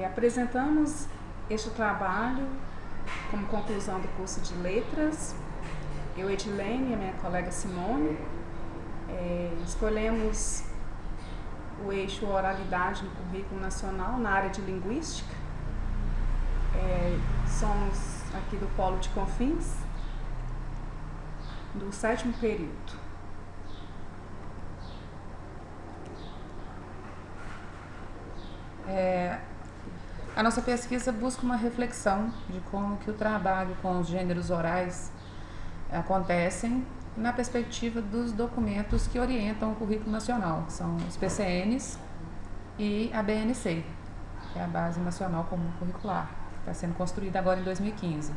Apresentamos este trabalho como conclusão do curso de Letras. Eu, Edilene, e a minha colega Simone, escolhemos o eixo Oralidade no Currículo Nacional na área de Linguística. Somos aqui do Polo de Confins, do 7º período. A nossa pesquisa busca uma reflexão de como que o trabalho com os gêneros orais acontecem na perspectiva dos documentos que orientam o currículo nacional, que são os PCNs e a BNC, que é a Base Nacional Comum Curricular, que está sendo construída agora em 2015.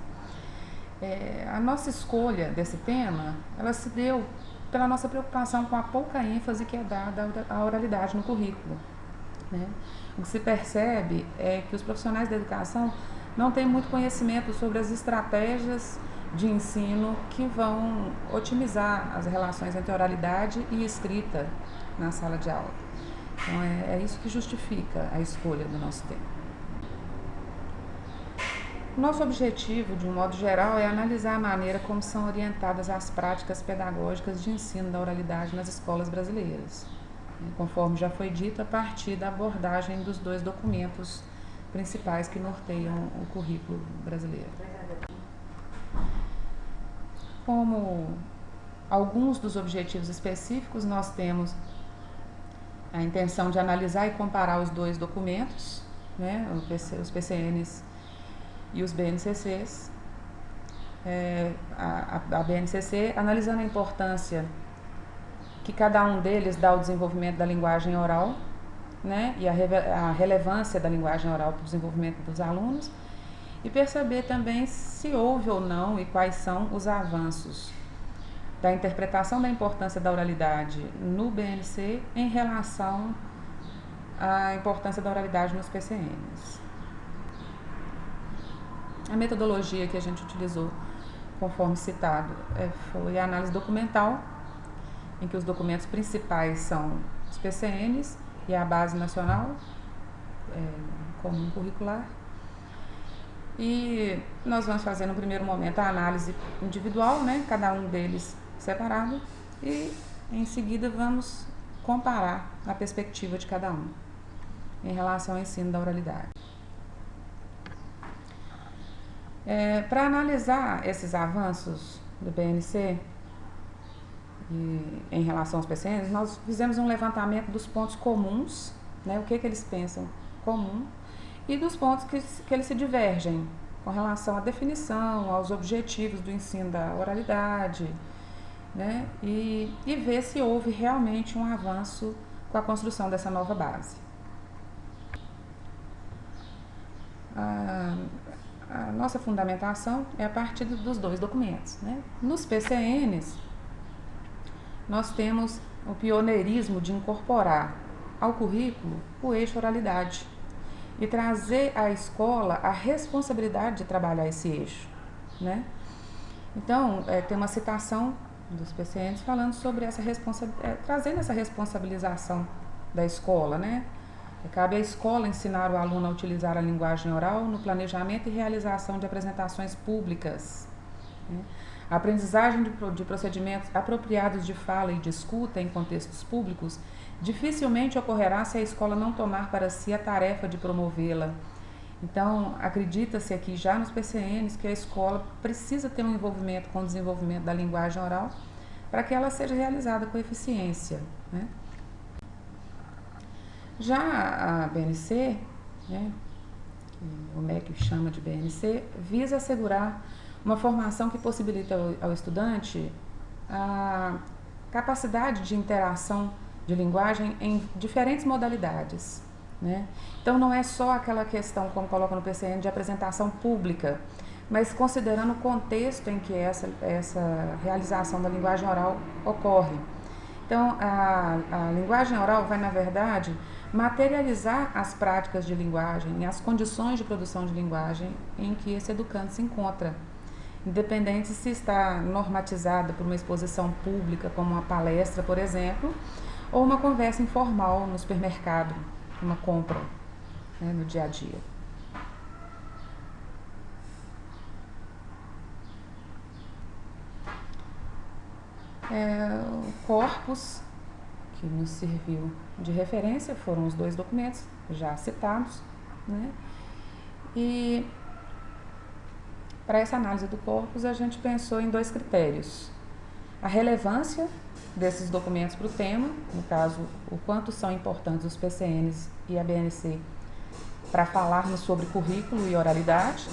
A nossa escolha desse tema, ela se deu pela nossa preocupação com a pouca ênfase que é dada à oralidade no currículo, né? O que se percebe é que os profissionais da educação não têm muito conhecimento sobre as estratégias de ensino que vão otimizar as relações entre oralidade e escrita na sala de aula. Então é isso que justifica a escolha do nosso tema. Nosso objetivo, de um modo geral, é analisar a maneira como são orientadas as práticas pedagógicas de ensino da oralidade nas escolas brasileiras, conforme já foi dito, a partir da abordagem dos 2 documentos principais que norteiam o currículo brasileiro. Como alguns dos objetivos específicos, nós temos a intenção de analisar e comparar os 2 documentos, né, os PCNs e os BNCCs. A BNCC, analisando a importância que cada um deles dá ao desenvolvimento da linguagem oral, né, e a relevância da linguagem oral para o desenvolvimento dos alunos, e perceber também se houve ou não e quais são os avanços da interpretação da importância da oralidade no BNC em relação à importância da oralidade nos PCNs. A metodologia que a gente utilizou, conforme citado, foi a análise documental, em que os documentos principais são os PCNs e a Base Nacional Comum Curricular. E nós vamos fazer no primeiro momento a análise individual, né, cada um deles separado, e em seguida vamos comparar a perspectiva de cada um em relação ao ensino da oralidade. Para analisar esses avanços do BNC em relação aos PCNs, nós fizemos um levantamento dos pontos comuns, né, o que eles pensam comum, e dos pontos que eles se divergem com relação à definição, aos objetivos do ensino da oralidade, né, e ver se houve realmente um avanço com a construção dessa nova base. A nossa fundamentação é a partir dos 2 documentos, né? Nos PCNs, nós temos o pioneirismo de incorporar ao currículo o eixo oralidade e trazer à escola a responsabilidade de trabalhar esse eixo, né? Então, tem uma citação dos PCNs falando sobre trazendo essa responsabilização da escola, né? Cabe à escola ensinar o aluno a utilizar a linguagem oral no planejamento e realização de apresentações públicas, né? A aprendizagem de procedimentos apropriados de fala e de escuta em contextos públicos dificilmente ocorrerá se a escola não tomar para si a tarefa de promovê-la. Então, acredita-se aqui já nos PCNs que a escola precisa ter um envolvimento com o desenvolvimento da linguagem oral para que ela seja realizada com eficiência, né? Já a BNC, né, que o MEC chama de BNC, visa assegurar uma formação que possibilita ao estudante a capacidade de interação de linguagem em diferentes modalidades, né? Então não é só aquela questão, como coloca no PCN, de apresentação pública, mas considerando o contexto em que essa realização da linguagem oral ocorre. Então a linguagem oral vai, na verdade, materializar as práticas de linguagem e as condições de produção de linguagem em que esse educando se encontra, independente se está normatizada por uma exposição pública, como uma palestra, por exemplo, ou uma conversa informal no supermercado, uma compra, né, no dia a dia. O corpus que nos serviu de referência foram os 2 documentos já citados, né? E para essa análise do corpus a gente pensou em 2 critérios: a relevância desses documentos para o tema, no caso, o quanto são importantes os PCNs e a BNC para falarmos sobre currículo e oralidade,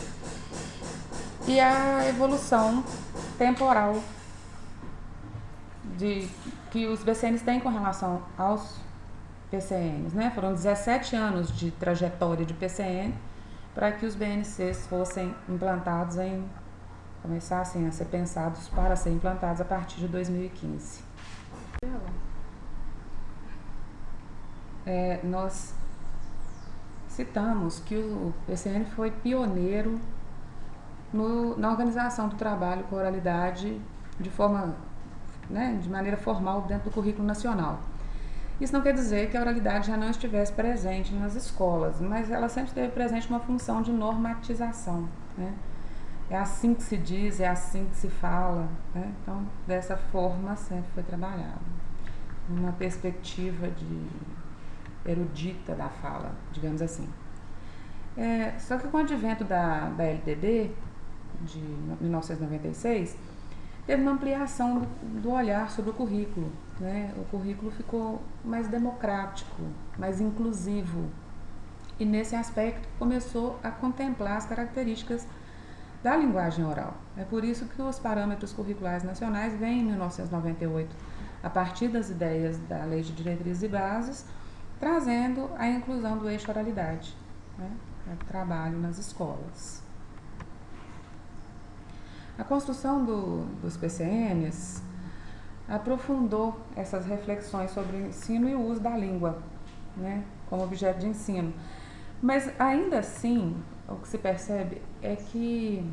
e a evolução temporal que os BCNs têm com relação aos PCNs, né? Foram 17 anos de trajetória de PCN para que os BNCs fossem implantados começassem a ser pensados para ser implantados a partir de 2015. Nós citamos que o PCN foi pioneiro na organização do trabalho com oralidade de forma, né, de maneira formal dentro do currículo nacional. Isso não quer dizer que a oralidade já não estivesse presente nas escolas, mas ela sempre esteve presente numa função de normatização, né? É assim que se diz, é assim que se fala, né? Então, dessa forma sempre foi trabalhado, numa perspectiva de erudita da fala, digamos assim. Só que com o advento da LDB, de 1996, teve uma ampliação do olhar sobre o currículo, né? O currículo ficou mais democrático, mais inclusivo, e nesse aspecto começou a contemplar as características da linguagem oral. É por isso que os parâmetros curriculares nacionais vêm em 1998, a partir das ideias da Lei de Diretrizes e Bases, trazendo a inclusão do eixo oralidade, né, para trabalho nas escolas. A construção dos PCNs aprofundou essas reflexões sobre o ensino e o uso da língua, né, como objeto de ensino. Mas ainda assim, o que se percebe é que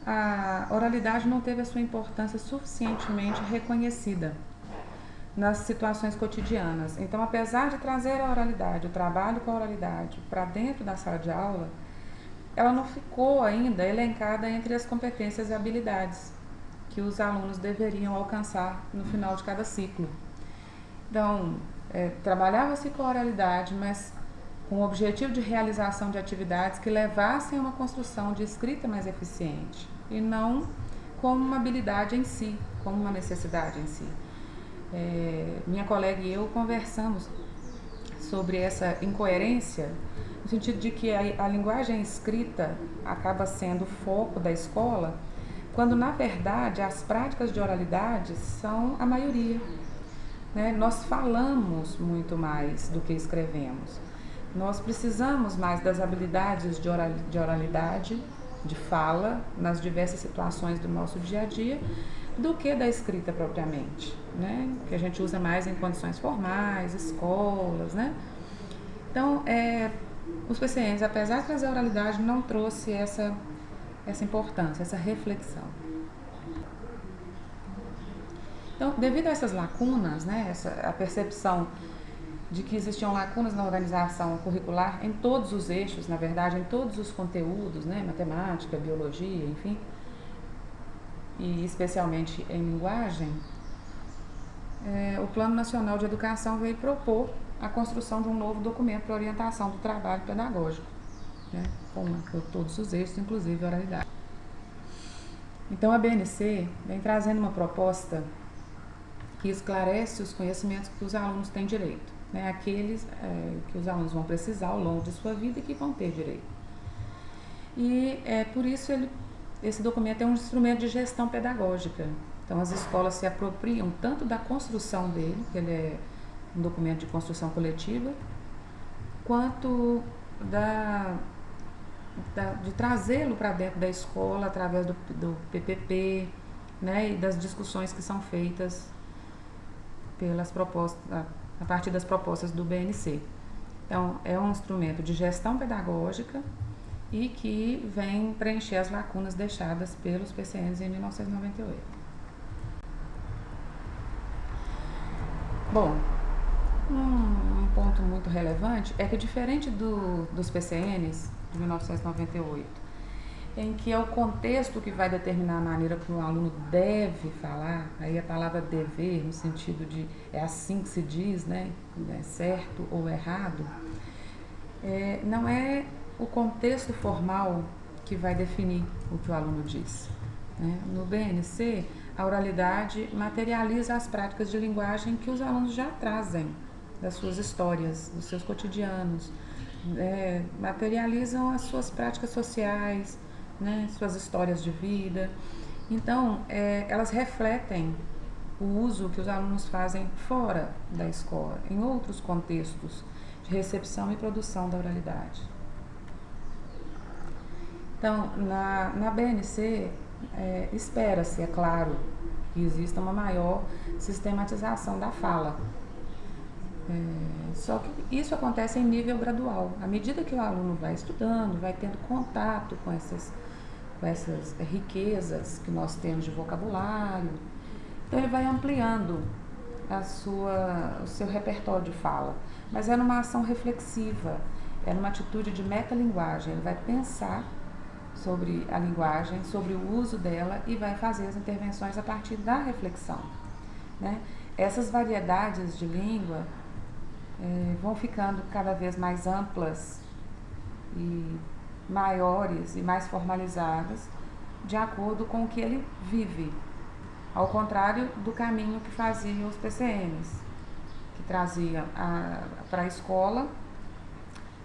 a oralidade não teve a sua importância suficientemente reconhecida nas situações cotidianas. Então, apesar de trazer a oralidade, o trabalho com a oralidade para dentro da sala de aula, ela não ficou ainda elencada entre as competências e habilidades que os alunos deveriam alcançar no final de cada ciclo. Então, trabalhava-se com a oralidade, mas com o objetivo de realização de atividades que levassem a uma construção de escrita mais eficiente, e não como uma habilidade em si, como uma necessidade em si. Minha colega e eu conversamos sobre essa incoerência, no sentido de que a linguagem escrita acaba sendo o foco da escola, quando na verdade as práticas de oralidade são a maioria, né? Nós falamos muito mais do que escrevemos. Nós precisamos mais das habilidades de oralidade, de fala, nas diversas situações do nosso dia a dia, do que da escrita propriamente, né? Que a gente usa mais em condições formais, escolas, né? Então, os PCNs, apesar de trazer a oralidade, não trouxe essa importância, essa reflexão. Então, devido a essas lacunas, né, a percepção de que existiam lacunas na organização curricular em todos os eixos, na verdade, em todos os conteúdos, né, matemática, biologia, enfim, e especialmente em linguagem, o Plano Nacional de Educação veio propor a construção de um novo documento para orientação do trabalho pedagógico, né, com todos os eixos, inclusive a oralidade. Então, a BNC vem trazendo uma proposta que esclarece os conhecimentos que os alunos têm direito, né, aqueles que os alunos vão precisar ao longo de sua vida e que vão ter direito. E por isso esse documento é um instrumento de gestão pedagógica. Então, as escolas se apropriam tanto da construção dele, que ele é um documento de construção coletiva, quanto de trazê-lo para dentro da escola através do PPP, né, e das discussões que são feitas pelas propostas, a partir das propostas do BNC. Então, é um instrumento de gestão pedagógica e que vem preencher as lacunas deixadas pelos PCNs em 1998. Bom, um ponto fato muito relevante é que, diferente dos PCNs de 1998, em que é o contexto que vai determinar a maneira que o aluno deve falar, aí a palavra dever, no sentido de é assim que se diz, né, é certo ou errado, não é o contexto formal que vai definir o que o aluno diz. Né? No BNC, a oralidade materializa as práticas de linguagem que os alunos já trazem das suas histórias, dos seus cotidianos, materializam as suas práticas sociais, né, suas histórias de vida. Então, elas refletem o uso que os alunos fazem fora da escola, em outros contextos de recepção e produção da oralidade. Então, na BNC, espera-se, é claro, que exista uma maior sistematização da fala. Só que isso acontece em nível gradual. À medida que o aluno vai estudando, vai tendo contato com essas riquezas que nós temos de vocabulário, então ele vai ampliando o seu repertório de fala. Mas é numa ação reflexiva, é numa atitude de metalinguagem. Ele vai pensar sobre a linguagem, sobre o uso dela e vai fazer as intervenções a partir da reflexão. Né? Essas variedades de língua vão ficando cada vez mais amplas e maiores e mais formalizadas de acordo com o que ele vive, ao contrário do caminho que faziam os PCNs, que traziam para a escola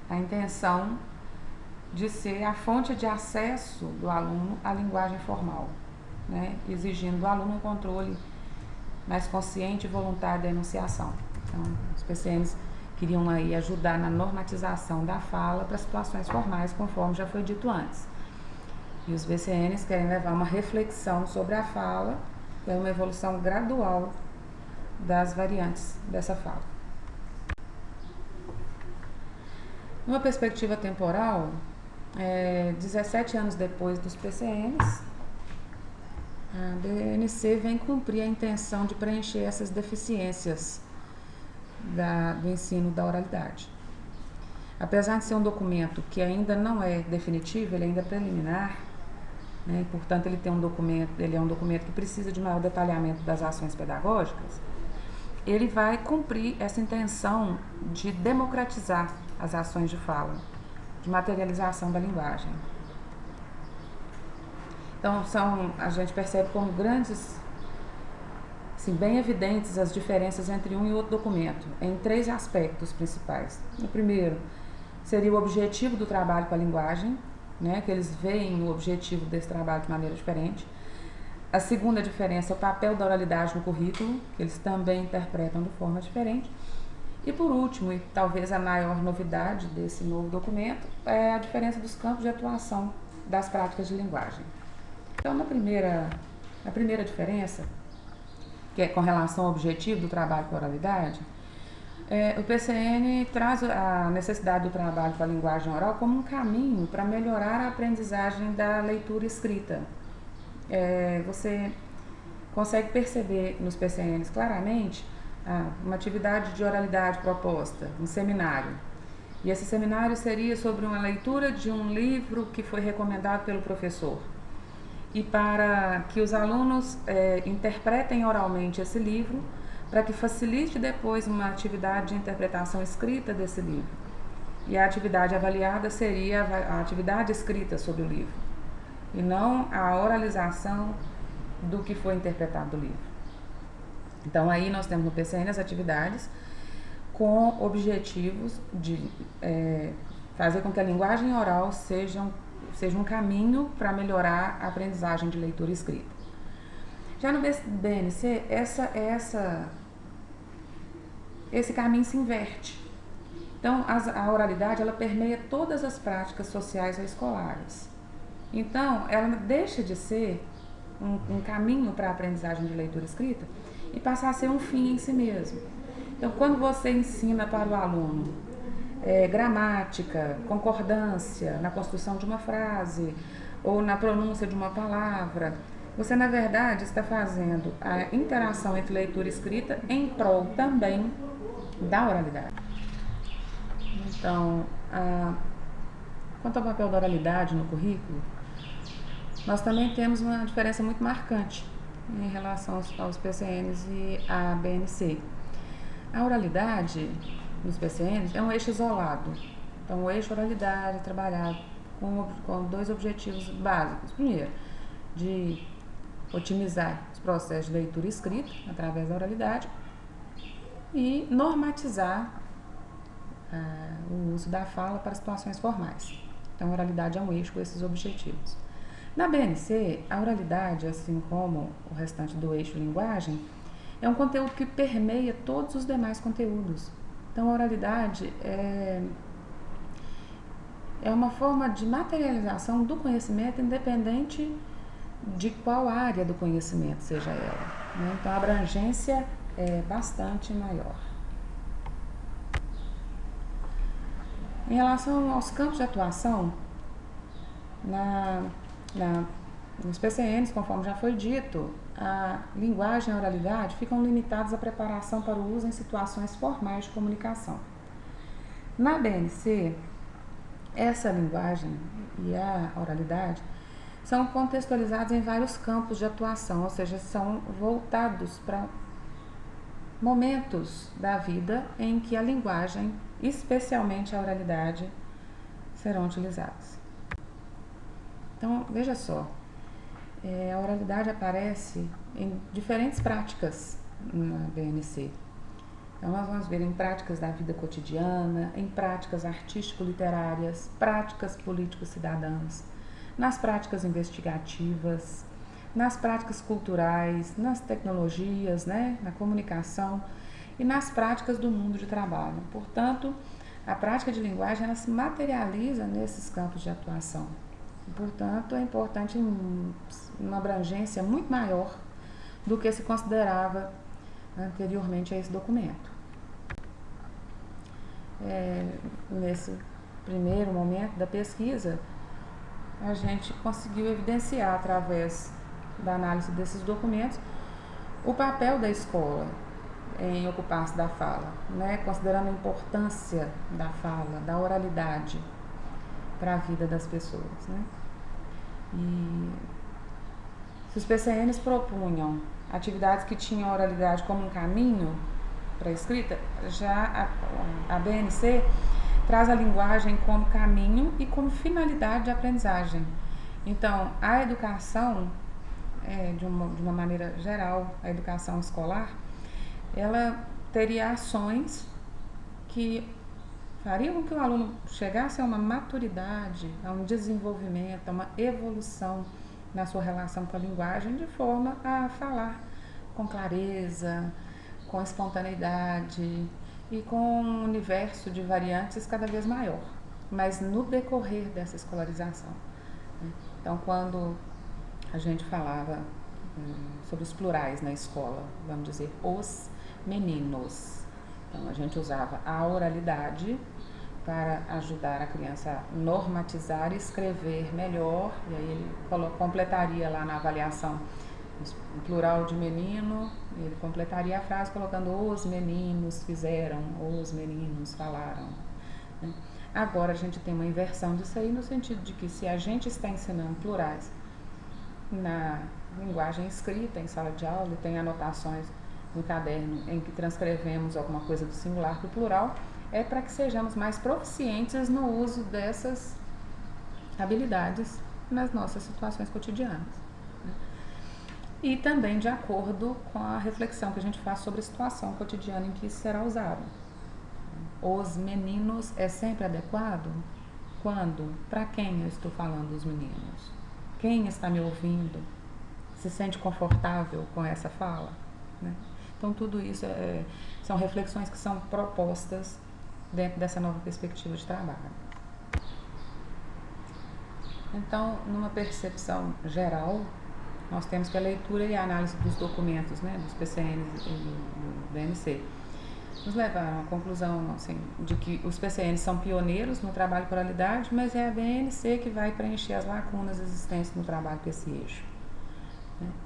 a intenção de ser a fonte de acesso do aluno à linguagem formal, né? Exigindo do aluno um controle mais consciente e voluntário da enunciação. Então, os PCNs queriam aí ajudar na normatização da fala para situações formais, conforme já foi dito antes. E os VCNs querem levar uma reflexão sobre a fala, que é uma evolução gradual das variantes dessa fala. Numa perspectiva temporal, 17 anos depois dos PCNs, a BNC vem cumprir a intenção de preencher essas deficiências do ensino da oralidade. Apesar de ser um documento que ainda não é definitivo, ele ainda é preliminar, né, portanto ele é um documento que precisa de maior detalhamento das ações pedagógicas, ele vai cumprir essa intenção de democratizar as ações de fala, de materialização da linguagem. Então, a gente percebe como grandes, assim, bem evidentes as diferenças entre um e outro documento, em 3 aspectos principais. O primeiro seria o objetivo do trabalho com a linguagem, né, que eles veem o objetivo desse trabalho de maneira diferente. A segunda diferença é o papel da oralidade no currículo, que eles também interpretam de forma diferente. E por último, e talvez a maior novidade desse novo documento, é a diferença dos campos de atuação das práticas de linguagem. Então, na primeira diferença, que é com relação ao objetivo do trabalho com a oralidade, o PCN traz a necessidade do trabalho com a linguagem oral como um caminho para melhorar a aprendizagem da leitura escrita. Você consegue perceber nos PCNs claramente uma atividade de oralidade proposta, um seminário. E esse seminário seria sobre uma leitura de um livro que foi recomendado pelo professor. E para que os alunos interpretem oralmente esse livro, para que facilite depois uma atividade de interpretação escrita desse livro. E a atividade avaliada seria a atividade escrita sobre o livro, e não a oralização do que foi interpretado do livro. Então, aí nós temos no PCN as atividades com objetivos de fazer com que a linguagem oral seja um caminho para melhorar a aprendizagem de leitura e escrita. Já no BNC, esse caminho se inverte. Então, a oralidade, ela permeia todas as práticas sociais ou escolares. Então, ela deixa de ser um caminho para a aprendizagem de leitura e escrita e passa a ser um fim em si mesmo. Então, quando você ensina para o aluno gramática, concordância na construção de uma frase ou na pronúncia de uma palavra, você, na verdade, está fazendo a interação entre leitura e escrita em prol também da oralidade. Então, quanto ao papel da oralidade no currículo, nós também temos uma diferença muito marcante em relação aos PCNs e à BNC. A oralidade nos PCNs é um eixo isolado. Então, o eixo oralidade é trabalhado com dois objetivos básicos. Primeiro, de otimizar os processos de leitura e escrita através da oralidade e normatizar o uso da fala para situações formais. Então, a oralidade é um eixo com esses objetivos. Na BNC, a oralidade, assim como o restante do eixo linguagem, é um conteúdo que permeia todos os demais conteúdos. Então, a oralidade é uma forma de materialização do conhecimento independente de qual área do conhecimento seja ela, né? Então, a abrangência é bastante maior. Em relação aos campos de atuação, nos PCNs, conforme já foi dito, a linguagem e a oralidade ficam limitados à preparação para o uso em situações formais de comunicação. Na BNC, essa linguagem e a oralidade são contextualizados em vários campos de atuação, ou seja, são voltados para momentos da vida em que a linguagem, especialmente a oralidade, serão utilizados. Então, veja só, a oralidade aparece em diferentes práticas na BNC. Então, nós vamos ver em práticas da vida cotidiana, em práticas artístico-literárias, práticas político-cidadãs, nas práticas investigativas, nas práticas culturais, nas tecnologias, né, na comunicação e nas práticas do mundo de trabalho. Portanto, a prática de linguagem ela se materializa nesses campos de atuação. Portanto, é importante uma abrangência muito maior do que se considerava anteriormente a esse documento. Nesse primeiro momento da pesquisa, a gente conseguiu evidenciar, através da análise desses documentos, o papel da escola em ocupar-se da fala, né? Considerando a importância da fala, da oralidade para a vida das pessoas, né? E se os PCNs propunham atividades que tinham a oralidade como um caminho para a escrita, já a BNC traz a linguagem como caminho e como finalidade de aprendizagem. Então, a educação, de uma maneira geral, a educação escolar, ela teria ações que fariam com que o aluno chegasse a uma maturidade, a um desenvolvimento, a uma evolução na sua relação com a linguagem, de forma a falar com clareza, com espontaneidade e com um universo de variantes cada vez maior, mas no decorrer dessa escolarização. Então, quando a gente falava sobre os plurais na escola, vamos dizer, os meninos, então a gente usava a oralidade para ajudar a criança a normatizar e escrever melhor, e aí ele completaria lá na avaliação o plural de menino, ele completaria a frase colocando os meninos fizeram, os meninos falaram, né? Agora a gente tem uma inversão disso aí, no sentido de que se a gente está ensinando plurais na linguagem escrita em sala de aula e tem anotações no caderno em que transcrevemos alguma coisa do singular para o plural, é para que sejamos mais proficientes no uso dessas habilidades nas nossas situações cotidianas. E também de acordo com a reflexão que a gente faz sobre a situação cotidiana em que isso será usado. Os meninos é sempre adequado? Quando? Para quem eu estou falando os meninos? Quem está me ouvindo? Se sente confortável com essa fala? Né? Então, tudo isso são reflexões que são propostas dentro dessa nova perspectiva de trabalho. Então, numa percepção geral, nós temos que a leitura e a análise dos documentos, né, dos PCNs e do BNC, nos levaram à conclusão assim, de que os PCNs são pioneiros no trabalho com oralidade, mas é a BNC que vai preencher as lacunas existentes no trabalho com esse eixo.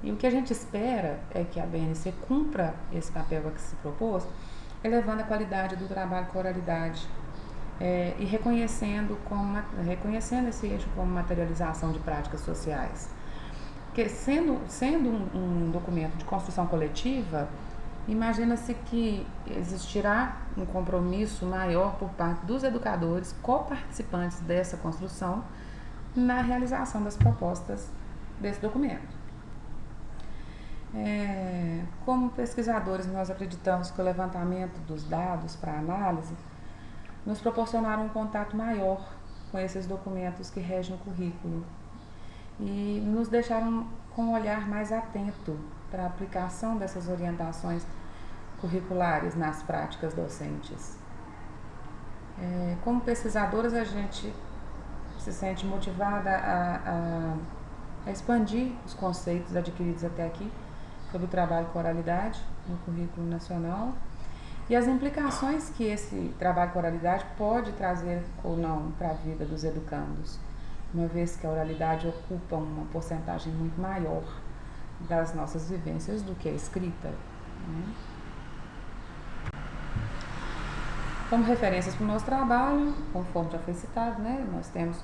E o que a gente espera é que a BNC cumpra esse papel a que se propôs, elevando a qualidade do trabalho com oralidade e reconhecendo esse eixo como materialização de práticas sociais. Porque sendo um documento de construção coletiva, imagina-se que existirá um compromisso maior por parte dos educadores, coparticipantes dessa construção, na realização das propostas desse documento. Como pesquisadores, nós acreditamos que o levantamento dos dados para análise nos proporcionaram um contato maior com esses documentos que regem o currículo e nos deixaram com um olhar mais atento para a aplicação dessas orientações curriculares nas práticas docentes. Como pesquisadoras, a gente se sente motivada a expandir os conceitos adquiridos até aqui sobre o trabalho com oralidade no currículo nacional e as implicações que esse trabalho com oralidade pode trazer ou não para a vida dos educandos, uma vez que a oralidade ocupa uma porcentagem muito maior das nossas vivências do que a escrita, né? Como referências para o nosso trabalho, conforme já foi citado, né, nós temos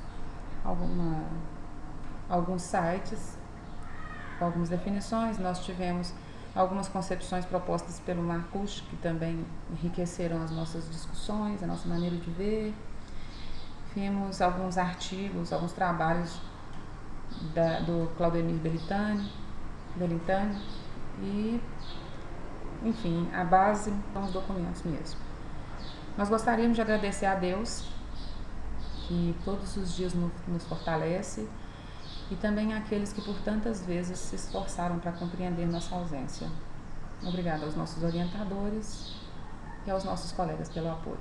alguns sites com algumas definições. Nós tivemos algumas concepções propostas pelo Marcus, que também enriqueceram as nossas discussões, a nossa maneira de ver. Vimos alguns artigos, alguns trabalhos do Claudemir Belintani e, enfim, a base são os documentos mesmo. Nós gostaríamos de agradecer a Deus, que todos os dias nos fortalece, e também àqueles que por tantas vezes se esforçaram para compreender nossa ausência. Obrigada aos nossos orientadores e aos nossos colegas pelo apoio.